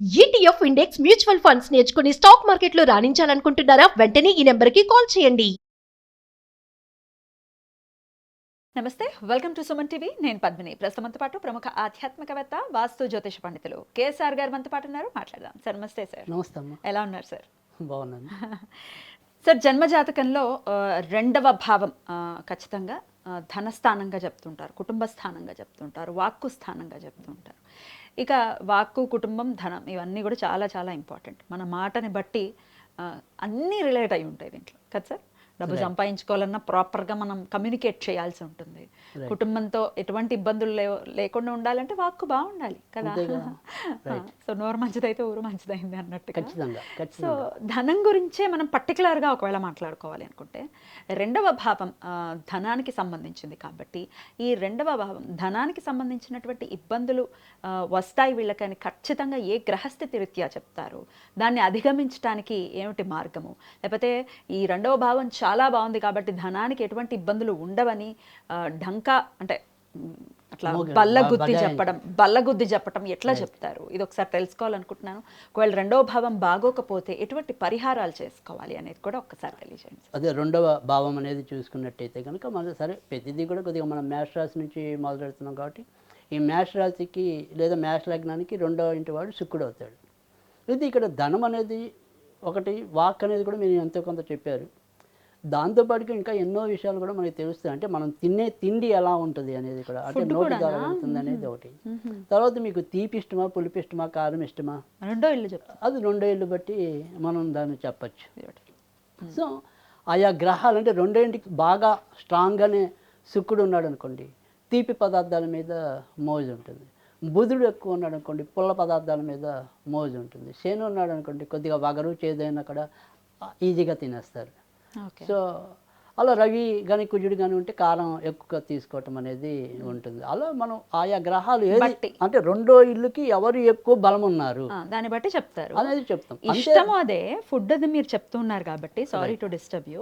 ETF index mutual funds నేర్చుకుని stock మార్కెట్లో రాణించాలనుకుంటున్నారా? వెంటనే ఈ నెంబర్కి కాల్ చేయండి. నమస్తే, వెల్కమ్ టు సుమన్ టీవీ. నేను పద్మిని. ప్రస్తుతంతో పాటు ప్రముఖ ఆధ్యాత్మికవేత్త, వాస్తు జ్యోతిష పండితులు కేఎస్ఆర్ గారు మనతో పాటు ఉన్నారు. మాట్లాడదాం సార్. నమస్తే సార్. నమస్తే అమ్మా. ఎలా ఉన్నారు సార్? బాగున్నాను సార్, జన్మజాతకంలో రెండవ భావం ఖచ్చితంగా ధనస్థానంగా చెప్తుంటారు, కుటుంబ స్థానంగా చెప్తుంటారు, వాక్కు స్థానంగా చెప్తుంటారు. ఇక వాక్కు, కుటుంబం, ధనం ఇవన్నీ కూడా చాలా చాలా ఇంపార్టెంట్. మన మాటని బట్టి అన్నీ రిలేట్ అయి ఉంటాయి దీంట్లో కదా సార్. డబ్బు సంపాదించుకోవాలన్నా ప్రాపర్గా మనం కమ్యూనికేట్ చేయాల్సి ఉంటుంది. కుటుంబంతో ఎటువంటి ఇబ్బందులు లేకుండా ఉండాలంటే వాక్కు బాగుండాలి కదా. సో నోరు మంచిదైతే ఊరు మంచిదైంది అన్నట్టుగా. సో ధనం గురించే మనం పర్టికులర్గా ఒకవేళ మాట్లాడుకోవాలి అనుకుంటే, రెండవ భావం ధనానికి సంబంధించింది కాబట్టి, ఈ రెండవ భావం ధనానికి సంబంధించినటువంటి ఇబ్బందులు వస్తాయి వీళ్ళకని ఖచ్చితంగా ఏ గ్రహస్థితి రీత్యా చెప్తారు, దాన్ని అధిగమించడానికి ఏమిటి మార్గము, లేకపోతే ఈ రెండవ భావం చాలా బాగుంది కాబట్టి ధనానికి ఎటువంటి ఇబ్బందులు ఉండవని ఢంకా అంటే అట్లా బల్లగుద్ది చెప్పడం ఎట్లా చెప్తారు, ఇది ఒకసారి తెలుసుకోవాలనుకుంటున్నాను. ఒకవేళ రెండవ భావం బాగోకపోతే ఎటువంటి పరిహారాలు చేసుకోవాలి అనేది కూడా ఒక్కసారి తెలియజేయండి. అదే రెండవ భావం అనేది చూసుకున్నట్టయితే కనుక మన సరే ప్రతిదీ కూడా కొద్దిగా మనం మేష రాశి నుంచి మొదలెడుతున్నాం కాబట్టి, ఈ మేష రాశికి లేదా మేష లగ్నానికి రెండవ ఇంటి వాడు శుక్రుడు అవుతాడు. ఇది ఇక్కడ ధనం అనేది ఒకటి, వాక్ అనేది కూడా మీరు ఎంతో కొంత చెప్పారు. దాంతోపాటుగా ఇంకా ఎన్నో విషయాలు కూడా మనకి తెలుస్తాయి. అంటే మనం తినే తిండి ఎలా ఉంటుంది అనేది కూడా, అంటే నోటి ద్వారా వెళ్తుంది అనేది ఒకటి. తర్వాత మీకు తీపి ఇష్టమా, పులుపు ఇష్టమా, కారం ఇష్టమా, రెండో ఇల్లు చెప్తారు. అది రెండో ఇల్లు బట్టి మనం దాన్ని చెప్పచ్చు. సో ఆయా గ్రహాలు అంటే రెండో ఇంటికి బాగా స్ట్రాంగ్గానే శుక్రుడు ఉన్నాడు అనుకోండి, తీపి పదార్థాల మీద మోజు ఉంటుంది. బుధుడు ఎక్కువ ఉన్నాడు అనుకోండి, పుల్ల పదార్థాల మీద మోజు ఉంటుంది. శని ఉన్నాడు అనుకోండి, కొద్దిగా వగరు చేదైనా కూడా ఈజీగా తినేస్తారు. సో అలా రవి కానీ కుజుడు కానీ ఉంటే కారం ఎక్కువ తీసుకోవటం అనేది ఉంటుంది. అలా మనం ఆయా గ్రహాలు ఏది అంటే రెండో ఇల్లుకి ఎవరు ఎక్కువ బలం ఉన్నారు దాన్ని బట్టి చెప్తారు అనేది చెప్తాం. ఇష్టము అదే ఫుడ్ అది మీరు చెప్తున్నారు కాబట్టి, sorry to disturb you.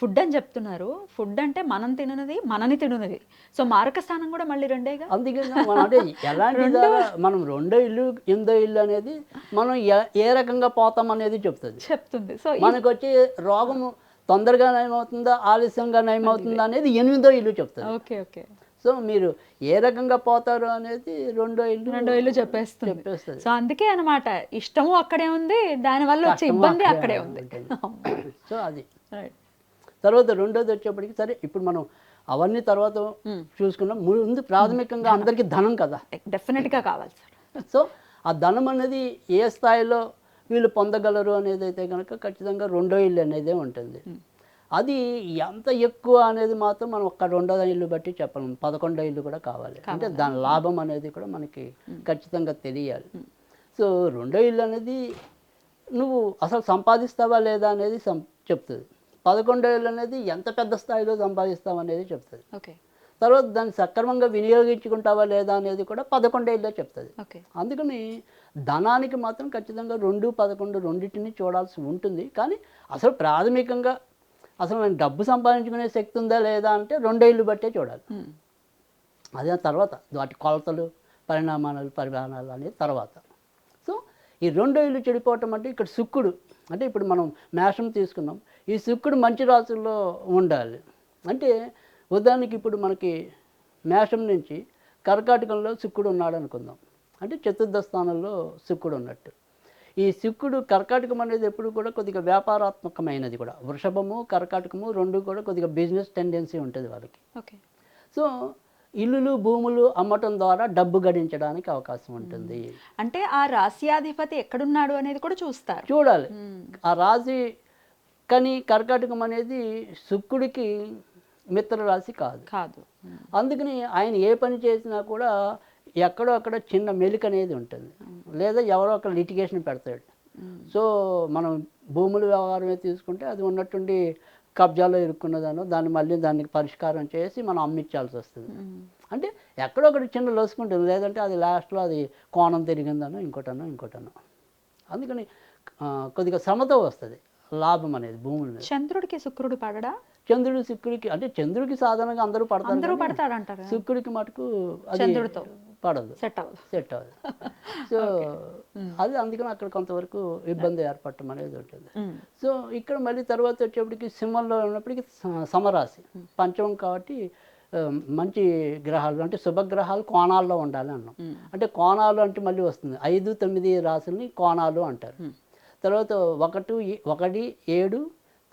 Food అని చెప్తున్నారు. ఫుడ్ అంటే మనం తినది, మనని తినది. సో మారక స్థానం కూడా మళ్ళీ రెండేగా. అందుకే మనం అంటే ఎలాంటి మనం రెండో ఇల్లు ఎనిమిదో ఇల్లు అనేది మనం ఏ రకంగా పోతాం అనేది చెప్తుంది. సో మనకు వచ్చే రోగము తొందరగా నయమవుతుందా, ఆలస్యంగా నయమవుతుందా అనేది ఎనిమిదో ఇల్లు చెప్తుంది. Okay okay. సో మీరు ఏ రకంగా పోతారు అనేది రెండో ఇల్లు చెప్పేస్తుంది. సో అందుకే అనమాట, ఇష్టము అక్కడే ఉంది, దానివల్ల వచ్చే ఇబ్బంది అక్కడే ఉంది. సో అది తర్వాత రెండోది వచ్చేప్పటికి, సరే ఇప్పుడు మనం అవన్నీ తర్వాత చూసుకున్నాం. ముందు ప్రాథమికంగా అందరికీ ధనం కదా డెఫినెట్గా కావాలి సార్. సో ఆ ధనం అనేది ఏ స్థాయిలో వీళ్ళు పొందగలరు అనేది అయితే కనుక ఖచ్చితంగా రెండో ఇల్లు అనేదే ఉంటుంది. అది ఎంత ఎక్కువ అనేది మాత్రం మనం ఒక్క రెండో ఇల్లు బట్టి చెప్పలేము. 11వ ఇల్లు కూడా కావాలి. అంటే దాని లాభం అనేది కూడా మనకి ఖచ్చితంగా తెలియాలి. సో రెండో ఇల్లు అనేది నువ్వు అసలు సంపాదిస్తావా లేదా అనేది చెప్తుంది. 11వ ఇల్లు అనేది ఎంత పెద్ద స్థాయిలో సంపాదిస్తావు అనేది చెప్తుంది. ఓకే. తర్వాత దాన్ని సక్రమంగా వినియోగించుకుంటావా లేదా అనేది కూడా 11వ ఇల్లే చెప్తుంది. అందుకని ధనానికి మాత్రం ఖచ్చితంగా 2, 11 రెండింటిని చూడాల్సి ఉంటుంది. కానీ అసలు ప్రాథమికంగా అసలు నేను డబ్బు సంపాదించుకునే శక్తి ఉందా లేదా అంటే రెండో ఇల్లు బట్టే చూడాలి. అదే తర్వాత వాటి కొలతలు, పరిమాణాలు అనేది తర్వాత. సో ఈ రెండో ఇల్లు చెడిపోవటం అంటే ఇక్కడ శుక్రుడు అంటే ఇప్పుడు మనం మేషం తీసుకున్నాం, ఈ శుక్రుడు మంచి రాశుల్లో ఉండాలి. అంటే ఉదాహరణకి ఇప్పుడు మనకి మేషం నుంచి కర్కాటకంలో శుక్రుడు ఉన్నాడు అనుకుందాం. అంటే చతుర్థ స్థానంలో శుక్రుడు ఉన్నట్టు. ఈ శుక్రుడు కర్కాటకం అనేది ఎప్పుడు కూడా కొద్దిగా వ్యాపారాత్మకమైనది కూడా. వృషభము, కర్కాటకము రెండు కూడా కొద్దిగా బిజినెస్ టెండెన్సీ ఉంటుంది వాళ్ళకి. ఓకే. సో ఇల్లులు, భూములు అమ్మటం ద్వారా డబ్బు గడించడానికి అవకాశం ఉంటుంది. అంటే ఆ రాశ్యాధిపతి ఎక్కడున్నాడు అనేది కూడా చూడాలి. ఆ రాశి కానీ కర్కాటకం అనేది శుక్రుడికి మిత్ర రాశి కాదు. అందుకని ఆయన ఏ పని చేసినా కూడా ఎక్కడో అక్కడ చిన్న మెలిక అనేది ఉంటుంది, లేదా ఎవరో ఒక లిటిగేషన్ పెడతాడు. సో మనం భూముల వ్యవహారమే తీసుకుంటే అది ఉన్నట్టుండి కబ్జాలో ఇరుక్కున్నదానో దానికి పరిష్కారం చేసి మనం అమ్మించాల్సి వస్తుంది. అంటే ఎక్కడో ఒకటి చిన్న లొసుకుంటుంది, లేదంటే అది లాస్ట్లో అది కోణం తిరిగిందనో ఇంకోటనో. అందుకని కొద్దిగా శ్రమతో వస్తుంది లాభం అనేది భూములు. చంద్రుడికి శుక్రుడు పడడా? చంద్రుడికి అంటే చంద్రుడికి సాధారణంగా అందరూ పడతారు, పడతాడంటారు. శుక్రుడికి మటుకు పడదు, సెట్ అవ్వదు. సెట్ అవ్వదు. సో అది అందుకని అక్కడ కొంతవరకు ఇబ్బంది ఏర్పడటం అనేది ఉంటుంది. సో ఇక్కడ మళ్ళీ తర్వాత వచ్చేప్పటికి సింహంలో ఉన్నప్పటికీ సమరాశి పంచమం కాబట్టి మంచి గ్రహాలు అంటే శుభగ్రహాలు కోణాల్లో ఉండాలి అన్నాం. అంటే కోణాలు అంటే మళ్ళీ వస్తుంది 5, 9 రాశుల్ని కోణాలు అంటారు. తర్వాత 1, 7,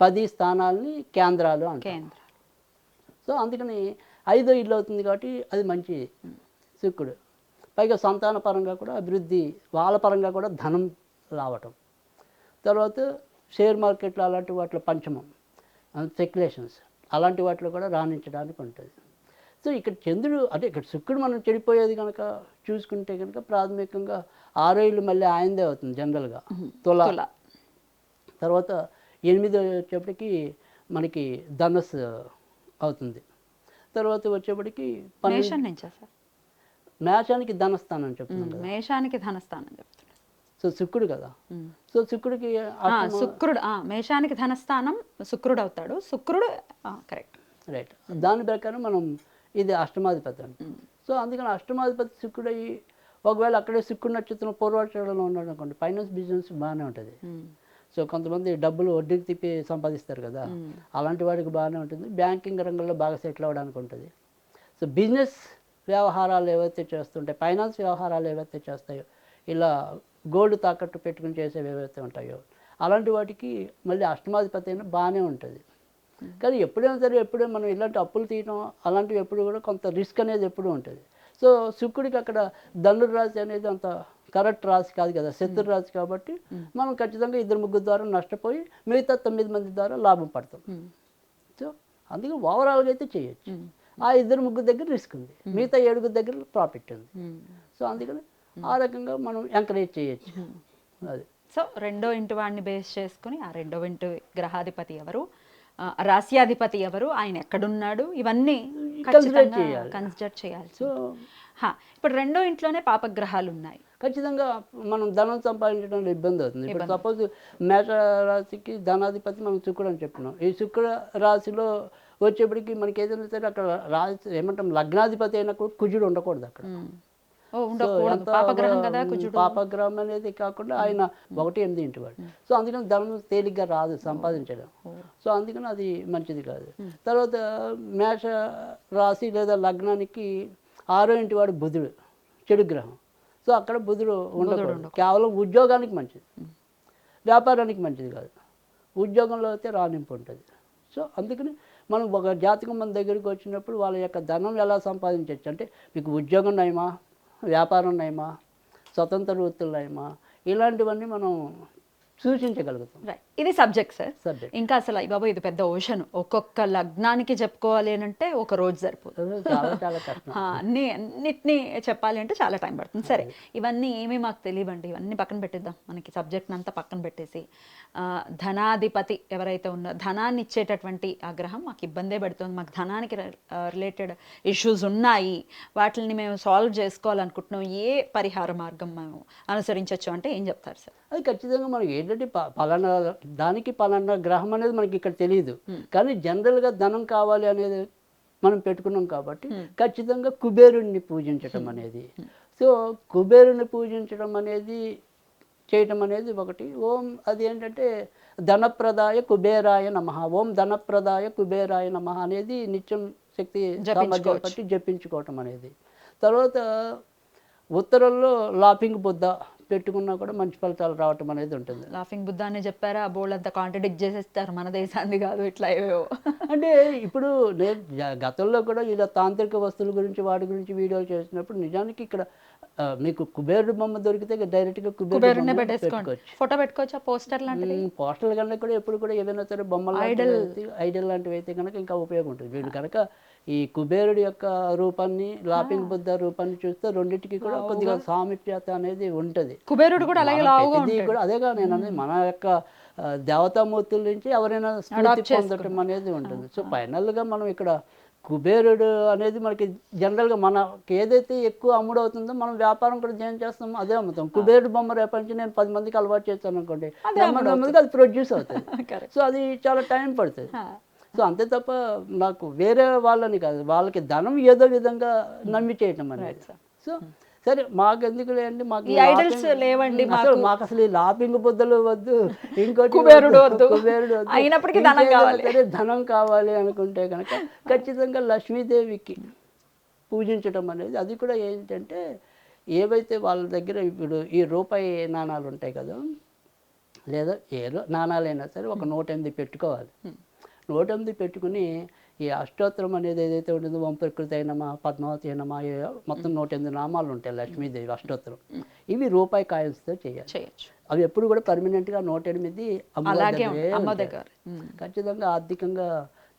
10 స్థానాలని కేంద్రాలు అంటారు. సో అందుకని 5వ ఇల్లు అవుతుంది కాబట్టి అది మంచి శుక్రుడు. పైగా సంతాన పరంగా కూడా అభివృద్ధి, వాళ్ళ పరంగా కూడా ధనం రావటం. తర్వాత షేర్ మార్కెట్లో అలాంటి వాటిలో పంచమం స్పెక్యులేషన్స్ అలాంటి వాటిలో కూడా రాణించడానికి ఉంటుంది. సో ఇక్కడ చంద్రుడు అంటే ఇక్కడ శుక్రుడు మనం చెడిపోయేది కనుక చూసుకుంటే కనుక ప్రాథమికంగా 6వ ఇల్లు మళ్ళీ ఆయనదే అవుతుంది జనరల్గా, తుల. తర్వాత 8వ వచ్చేప్పటికి మనకి ధనస్సు అవుతుంది. తర్వాత వచ్చేప్పటికి మేషానికి ధనస్థానం చెప్తున్నాం, మేషానికి ధనస్థానం చెప్తున్నాం. సో శుక్రుడు కదా, సో శుక్రుడికి శుక్రుడు మేషానికి ధనస్థానం శుక్రుడు అవుతాడు. శుక్రుడు కరెక్ట్, రైట్. దాని ప్రకారం మనం ఇది అష్టమాధిపతి అండి. సో అందుకని అష్టమాధిపతి శుక్రుడు అయ్యి ఒకవేళ అక్కడే శుక్రుడు నక్షత్రం పూర్వాషాఢంలో ఉన్నాడు అనుకోండి, ఫైనాన్స్ బిజినెస్ బాగానే ఉంటుంది. సో కొంతమంది డబ్బులు వడ్డీకి తిప్పి సంపాదిస్తారు కదా, అలాంటి వాడికి బాగానే ఉంటుంది. బ్యాంకింగ్ రంగంలో బాగా సెటిల్ అవ్వడానికి ఉంటుంది. సో బిజినెస్ వ్యవహారాలు ఏవైతే చేస్తుంటాయో, ఫైనాన్స్ వ్యవహారాలు ఏవైతే చేస్తాయో, ఇలా గోల్డ్ తాకట్టు పెట్టుకుని చేసేవి ఏవైతే ఉంటాయో అలాంటి వాటికి మళ్ళీ అష్టమాధిపతి అయినా బాగానే ఉంటుంది. కానీ ఎప్పుడైనా సరే ఎప్పుడూ మనం ఇలాంటి అప్పులు తీయడం అలాంటివి ఎప్పుడు కూడా కొంత రిస్క్ అనేది ఎప్పుడూ ఉంటుంది. సో శుక్రుడికి అక్కడ ధనుర్రాశి అనేది అంత కరెక్ట్ రాశి కాదు కదా, శత్రు రాశి కాబట్టి మనం ఖచ్చితంగా 2-3 ద్వారా నష్టపోయి మిగతా 9 మంది ద్వారా లాభం పడతాం. సో అందుకే ఓవరాల్గా అయితే చేయొచ్చు. ఆ 2-3 దగ్గర రిస్క్ ఉంది, మిగతా 7 దగ్గర ప్రాఫిట్ ఉంది. సో అందుకని ఆ రకంగా మనం ఎంకరేజ్ చేయొచ్చు. అది. సో 2వ ఇంటి వాడిని బేస్ చేసుకుని ఆ 2వ ఇంటి గ్రహాధిపతి ఎవరు, రాశ్యాధిపతి ఎవరు, ఆయన ఎక్కడున్నాడు, ఇవన్నీ కన్సిడర్ చేయాలి. సో ఇప్పుడు 2వ ఇంట్లోనే పాపగ్రహాలు ఉన్నాయి, ఖచ్చితంగా మనం ధనం సంపాదించడంలో ఇబ్బంది అవుతుంది. ఇప్పుడు సపోజ్ మేష రాశికి ధనాధిపతి మనం శుక్రుడు అని చెప్పినాం. ఈ శుక్ర రాశిలో వచ్చేప్పటికి మనకి ఏదైనా సరే అక్కడ రాశి ఏమంటాం లగ్నాధిపతి అయినా కూడా కుజుడు ఉండకూడదు అక్కడ. పాపగ్రహం అనేది కాకుండా ఆయన 1-8 ఇంటి వాడు. సో అందుకని ధనం తేలిగ్గా రాదు సంపాదించడం. సో అందుకని అది మంచిది కాదు. తర్వాత మేష రాశి లేదా లగ్నానికి 6వ ఇంటి వాడు బుధుడు, చెడు గ్రహం. సో అక్కడ బుధుడు ఉండకూడదు. కేవలం ఉద్యోగానికి మంచిది, వ్యాపారానికి మంచిది కాదు. ఉద్యోగంలో అయితే రాణింపు ఉంటుంది. సో అందుకని మనం ఒక జాతకం మన దగ్గరికి వచ్చినప్పుడు వాళ్ళ యొక్క ధనం ఎలా సంపాదించవచ్చు అంటే, మీకు ఉద్యోగం నయమా, వ్యాపారం నయమా, స్వతంత్ర వృత్తులు నయమా, ఇలాంటివన్నీ మనం సూచించగలుగుతాం. ఇది సబ్జెక్ట్ సార్. సబ్జెక్ట్ ఇంకా అసలు బాబు ఇది పెద్ద ఓషన్. ఒక్కొక్క లగ్నానికి చెప్పుకోవాలి అంటే ఒక రోజు సరిపోతుంది. చాలా చాలా కష్టం. అన్నిటినీ చెప్పాలి అంటే చాలా టైం పడుతుంది. సరే, ఇవన్నీ ఏమీ మాకు తెలియవండి, ఇవన్నీ పక్కన పెట్టేద్దాం. మనకి సబ్జెక్ట్ని అంతా పక్కన పెట్టేసి ధనాధిపతి ఎవరైతే ఉన్నారో, ధనాన్ని ఇచ్చేటటువంటి ఆ గ్రహం మాకు ఇబ్బందే పెడుతుంది, మాకు ధనానికి రిలేటెడ్ ఇష్యూస్ ఉన్నాయి, వాటిని మేము సాల్వ్ చేసుకోవాలనుకుంటున్నాం, ఏ పరిహార మార్గం మేము అనుసరించవచ్చు అంటే ఏం చెప్తారు సార్? అది ఖచ్చితంగా మనకి ఏంటంటే పలానా దానికి పలానా గ్రహం అనేది మనకి ఇక్కడ తెలియదు, కానీ జనరల్గా ధనం కావాలి అనేది మనం పెట్టుకున్నాం కాబట్టి ఖచ్చితంగా కుబేరుణ్ణి పూజించటం అనేది. సో కుబేరుని పూజించడం అనేది చేయటం అనేది ఒకటి. ఓం అది ఏంటంటే ధనప్రదాయ కుబేరాయ నమః, ఓం ధనప్రదాయ కుబేరాయ నమః అనేది నిత్యం శక్తి సామర్థ్యం బట్టి జపించుకోవటం అనేది. తర్వాత ఉత్తరంలో లాఫింగ్ బుద్ధ పెట్టుకున్నా కూడా మంచి ఫలితాలు రావటం అనేది ఉంటుంది. లాఫింగ్ బుద్ధ అని చెప్పారా, బోల్డ్ అంతా కాంట్రడిక్ట్ చేసేస్తారు, మన దేశాన్ని కాదు ఇట్లా ఏవేవో. అంటే ఇప్పుడు నేను గతంలో కూడా ఇలా తాంత్రిక వస్తువుల గురించి వాటి గురించి వీడియోలు చేసినప్పుడు నిజానికి ఇక్కడ మీకు కుబేరుడు బొమ్మ దొరికితే డైరెక్ట్గా కుబేరుడినే పెట్టుకోవచ్చు, ఫోటో పెట్టుకోవచ్చు. పోస్టర్ లాంటివి, పోస్టర్ల కన్నా కూడా ఎప్పుడు కూడా ఏదైనా సరే బొమ్మలు ఐడల్ లాంటివి అయితే కనుక ఇంకా ఉపయోగం ఉంటుంది. వీడు కనుక ఈ కుబేరుడి యొక్క రూపాన్ని, లాఫింగ్ బుద్ధ రూపాన్ని చూస్తే రెండింటికి కూడా కొద్దిగా సామీప్యత అనేది ఉంటుంది. కుబేరుడు కూడా అలాగే కూడా అదేగా నేను అనేది మన యొక్క దేవతామూర్తుల నుంచి ఎవరైనా స్ఫూర్తి పొందటం అనేది ఉంటుంది. సో ఫైనల్గా మనం ఇక్కడ కుబేరుడు అనేది మనకి జనరల్గా మనకి ఏదైతే ఎక్కువ అమ్ముడవుతుందో మనం వ్యాపారం కూడా ఏం చేస్తామో అదే అమ్ముతాం. కుబేరుడు బొమ్మ రేపటి నేను 10 మందికి అలవాటు చేస్తాను అనుకోండి, అది ప్రొడ్యూస్ అవుతుంది. సో అది చాలా టైం పడుతుంది. సో అంతే తప్ప నాకు వేరే వాళ్ళని కాదు, వాళ్ళకి ధనం ఏదో విధంగా నమ్మి చేయటం అనేది. సో సరే మాకెందుకు లేండి, మాకు ఈ ఈ ఐడల్స్ లాపింగ్- లేవండి అసలు మాకు అసలు ఈ లాపింగ్ బుద్ధలు వద్దు, ఇంకోటి కుబేరుడు వద్దు. కుబేరుడు వద్దు, అయినప్పటికీ ధనం ఇంకేదైనా కావాలి. సరే ధనం కావాలి అనుకుంటే కనుక ఖచ్చితంగా లక్ష్మీదేవికి పూజించడం అనేది, అది కూడా ఏంటంటే ఏవైతే వాళ్ళ దగ్గర ఇప్పుడు ఈ రూపాయి నాణాలు ఉంటాయి కదా, లేదా ఏ నాణాలైనా సరే ఒక 108 పెట్టుకోవాలి. 108 పెట్టుకుని ఈ అష్టోత్తరం అనేది ఏదైతే ఉంటుందో ఓం ప్రకృతి అయినమా పద్మావతి అయినమా మొత్తం 108 నామాలు ఉంటాయి లక్ష్మీదేవి అష్టోత్తరం. ఇవి రూపాయి కాయిన్స్తో చేయాలి. చేయొచ్చు. అవి ఎప్పుడు కూడా పర్మనెంట్గా 108 అలాగే అమ్మవారి అమ్మ దగ్గరే దగ్గర. ఉంటాయి. ఖచ్చితంగా ఆర్థికంగా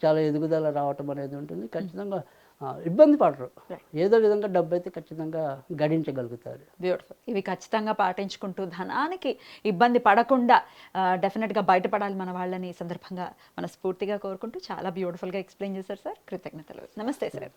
చాలా ఎదుగుదల రావటం అనేది ఉంటుంది. ఖచ్చితంగా ఇబ్బంది పడరు, ఏదో విధంగా డబ్బు అయితే ఖచ్చితంగా గడించగలుగుతారు. బ్యూటిఫుల్. ఇవి ఖచ్చితంగా పాటించుకుంటూ ధనానికి ఇబ్బంది పడకుండా డెఫినెట్గా బయటపడాలి మన వాళ్ళని ఈ సందర్భంగా మనస్ఫూర్తిగా కోరుకుంటూ చాలా బ్యూటిఫుల్గా ఎక్స్ప్లెయిన్ చేశారు సార్. కృతజ్ఞతలు. నమస్తే సార్.